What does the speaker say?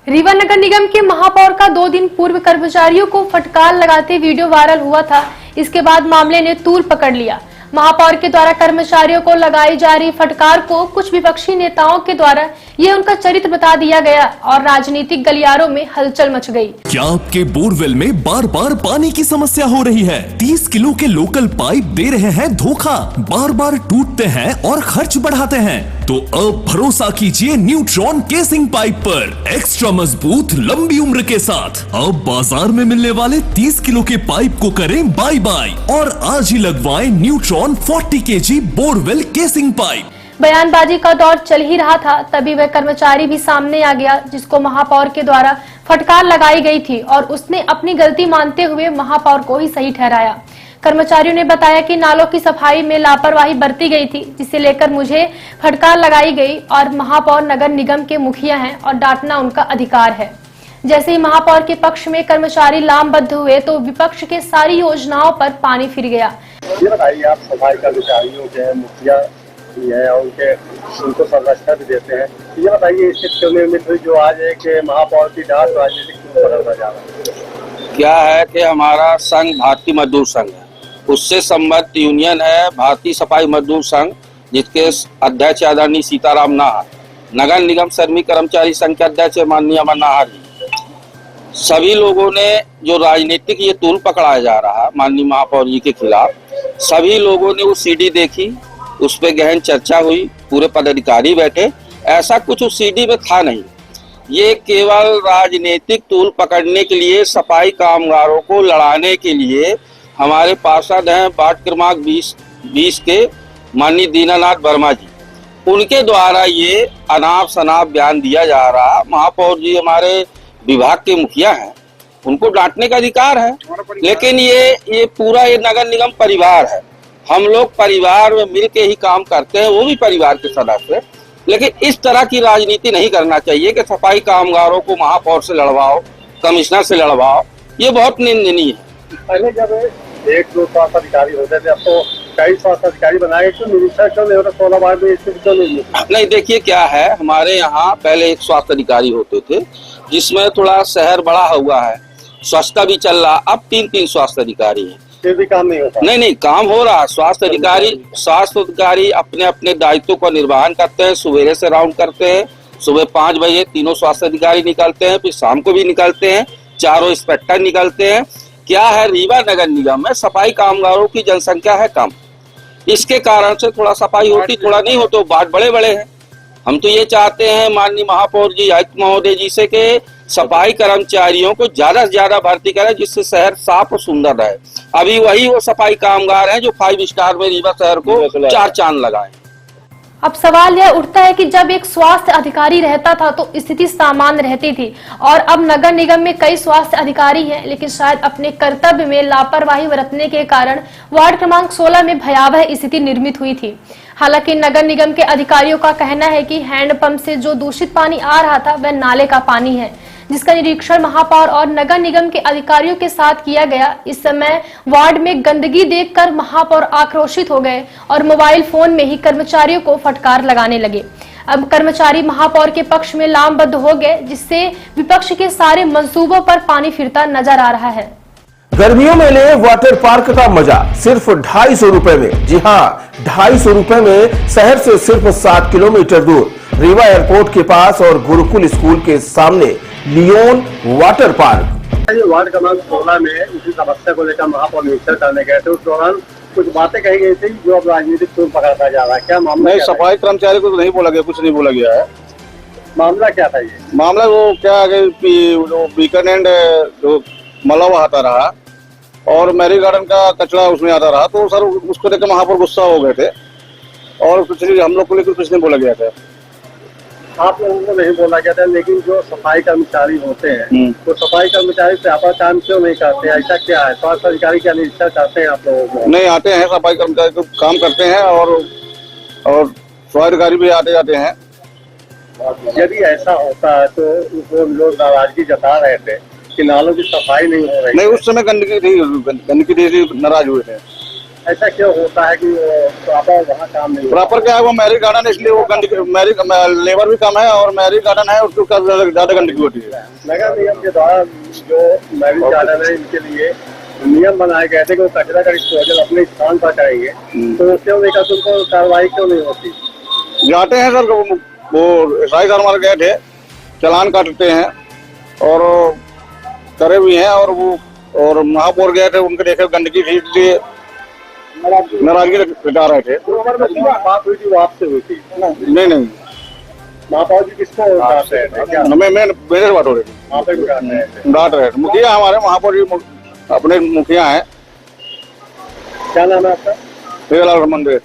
रीवा नगर निगम के महापौर का 2 दिन पूर्व कर्मचारियों को फटकार लगाते वीडियो वायरल हुआ था। इसके बाद मामले ने तूल पकड़ लिया। महापौर के द्वारा कर्मचारियों को लगाई जा रही फटकार को कुछ विपक्षी नेताओं के द्वारा ये उनका चरित्र बता दिया गया और राजनीतिक गलियारों में हलचल मच गई। क्या आपके बोरवेल में बार बार पानी की समस्या हो रही है? 30 किलो के लोकल पाइप दे रहे हैं धोखा, बार बार टूटते हैं और खर्च बढ़ाते हैं? तो अब भरोसा कीजिए न्यूट्रॉन केसिंग पाइप पर। एक्स्ट्रा मजबूत, लंबी उम्र के साथ अब बाजार में मिलने वाले 30 किलो के पाइप को करें बाय बाय और आज ही लगवाएं neutron 40 kg borewell casing pipe. बयानबाजी का दौर चल ही रहा था, तभी वह कर्मचारी भी सामने आ गया जिसको महापौर के द्वारा फटकार लगाई गई थी और उसने अपनी गलती मानते हुए महापौर को ही सही ठहराया। कर्मचारियों ने बताया कि नालों की सफाई में लापरवाही बरती गई थी, जिसे लेकर मुझे फटकार लगाई गई और महापौर नगर निगम के मुखिया हैं और डांटना उनका अधिकार है। जैसे ही महापौर के पक्ष में कर्मचारी लामबद्ध हुए तो विपक्ष के सारी योजनाओं पर पानी फिर गया। ये बताइए, आप सफाई कर्मचारियों के मुखिया भी है और उनको संरक्षण भी देते हैं, ये बताइए इससे निर्मित हुई जो आज एक महापौर की डांट राजनीतिक क्यों बदलना जा रहा है? क्या है कि हमारा संघ भारतीय मजदूर संघ है, उससे संबद्ध यूनियन है भारतीय सफाई मजदूर संघ, जिसके अध्यक्ष आदरणीय सीताराम नाहर, नगर निगम श्रमिक कर्मचारी संघ के अध्यक्ष माननीय अमर नाहर जी। सभी लोगों ने जो राजनीतिक ये तूल पकड़ाया जा रहा माननीय महापौर जी के खिलाफ, सभी लोगों ने वो सीडी देखी, उस पर गहन चर्चा हुई, पूरे पदाधिकारी बैठे, ऐसा कुछ उस सीडी में था नहीं। ये केवल राजनीतिक तूल पकड़ने के लिए, सफाई कामगारों को लड़ाने के लिए हमारे पार्षद हैं वार्ड क्रमांक 20 के माननीय दीनानाथ वर्मा जी, उनके द्वारा ये अनाप शनाप बयान दिया जा रहा। महापौर जी हमारे विभाग के मुखिया हैं, उनको डांटने का अधिकार है, लेकिन ये पूरा ये नगर निगम परिवार है। हम लोग परिवार में मिल के ही काम करते हैं, वो भी परिवार के सदस्य। लेकिन इस तरह की राजनीति नहीं करना चाहिए कि सफाई कामगारों को महापौर से लड़वाओ, कमिश्नर से लड़वाओ, ये बहुत निंदनीय है। पहले जब 1-2 स्वास्थ्य अधिकारी होते थे, अब तो कई स्वास्थ्य अधिकारी बनाए, क्यों निरीक्षण क्यों नहीं होता? 16 वार्ड में स्थिति क्यों नहीं? देखिए क्या है, हमारे यहाँ पहले एक स्वास्थ्य अधिकारी होते थे, जिसमें थोड़ा शहर बड़ा हुआ है, स्वच्छता भी चल रहा, अब 3 स्वास्थ्य अधिकारी हैं, फिर भी काम नहीं होता। नहीं काम हो रहा। स्वास्थ्य अधिकारी अपने अपने दायित्व का निर्वहन करते हैं, सवेरे से राउंड करते हैं, सुबह 5 बजे 3 स्वास्थ्य अधिकारी निकलते हैं, फिर शाम को भी निकलते हैं, 4 इंस्पेक्टर निकलते हैं। क्या है, रीवा नगर निगम में सफाई कामगारों की जनसंख्या है कम, इसके कारण से थोड़ा सफाई होती, थोड़ा नहीं होती, वार्ड बड़े बड़े हैं। हम तो ये चाहते हैं माननीय महापौर जी, आयुक्त महोदय जी से कि सफाई कर्मचारियों को ज्यादा से ज्यादा भर्ती करें, जिससे शहर साफ और सुंदर रहे। अभी वही वो सफाई कामगार हैं जो 5 स्टार में रीवा शहर को 4 चांद लगाए। अब सवाल यह उठता है कि जब एक स्वास्थ्य अधिकारी रहता था तो स्थिति सामान्य रहती थी और अब नगर निगम में कई स्वास्थ्य अधिकारी हैं, लेकिन शायद अपने कर्तव्य में लापरवाही बरतने के कारण वार्ड क्रमांक 16 में भयावह स्थिति निर्मित हुई थी। हालांकि नगर निगम के अधिकारियों का कहना है कि हैंडपंप से जो दूषित पानी आ रहा था वह नाले का पानी है, जिसका निरीक्षण महापौर और नगर निगम के अधिकारियों के साथ किया गया। इस समय वार्ड में गंदगी देखकर महापौर आक्रोशित हो गए और मोबाइल फोन में ही कर्मचारियों को फटकार लगाने लगे। अब कर्मचारी महापौर के पक्ष में लामबद्ध हो गए, जिससे विपक्ष के सारे मंसूबों पर पानी फिरता नजर आ रहा है। गर्मियों में ले वाटर पार्क का मजा सिर्फ 250 रुपए में। जी हाँ, 250 रुपए में शहर से सिर्फ 7 किलोमीटर दूर रीवा एयरपोर्ट के पास और गुरुकुल स्कूल के सामने लियोन वाटर पार्क। वार्ड क्रमांक 16 में इसी समस्या को लेकर महापौर निरीक्षण करने गए थे, उस दौरान कुछ बातें कही गई थी जो अब राजनीतिक तूल पकड़ता जा रहा है। क्या मामला? नहीं, सफाई कर्मचारी को तो नहीं बोला गया, कुछ नहीं बोला गया है। मामला क्या था? ये मामला वो क्या है कि जो बीकन एंड जो मलावा आता रहा और मैरी गार्डन का कचरा उसमें आता रहा, तो सर उसको देखकर महापौर गुस्सा हो गए थे और कुछ नहीं, हम लोग को लेकर कुछ नहीं बोला गया था। आप लोगों को नहीं बोला गया था, लेकिन जो सफाई कर्मचारी होते हैं तो सफाई कर्मचारी प्रॉपर काम क्यों नहीं करते? ऐसा क्या है? स्वास्थ्य अधिकारी क्या निरीक्षण करते हैं आप लोगों को? नहीं, आते हैं सफाई कर्मचारी तो काम करते हैं और स्वास्थ्य अधिकारी भी आते जाते हैं। यदि ऐसा होता है तो वो लोग नाराजगी जता रहे थे कि नालों की सफाई नहीं हो रही। नहीं, उस समय गंदगी थी, नाराज हुए थे। ऐसा क्यों होता है कि प्रॉपर वहाँ काम नहीं होता? प्रॉपर क्या है, वो मैरिज गार्डन है इसलिए वो गंदगी, लेबर भी कम है और मैरिज गार्डन है उसको ज्यादा गंदगी होती है। नगर निगम के द्वारा जो मैरिज गार्डन है इनके लिए नियम बनाए गए थे कि वो कचरा का डिस्पोजल अपने स्थान पर करेंगे, तो क्यों नहीं करते, उनको कार्रवाई क्यों नहीं होती? जाते हैं सर, वो एसआई सर हमारे गए थे, चालान काटते हैं और करे भी हैं, और महापौर गए थे, उनके देखे गंदगी थी इसलिए नाराजगी जता रहे थे। बात हुई थी वो आपसे हुई थी? नहीं, महापौर जी किसको डांट रहे थे? क्या मेरे से बात हो रही थी, वहाँ पे भी डांट रहे थे। मुखिया हमारे महापौर जी अपने मुखिया हैं। क्या नाम है आपका? हिरालाल मंदिर।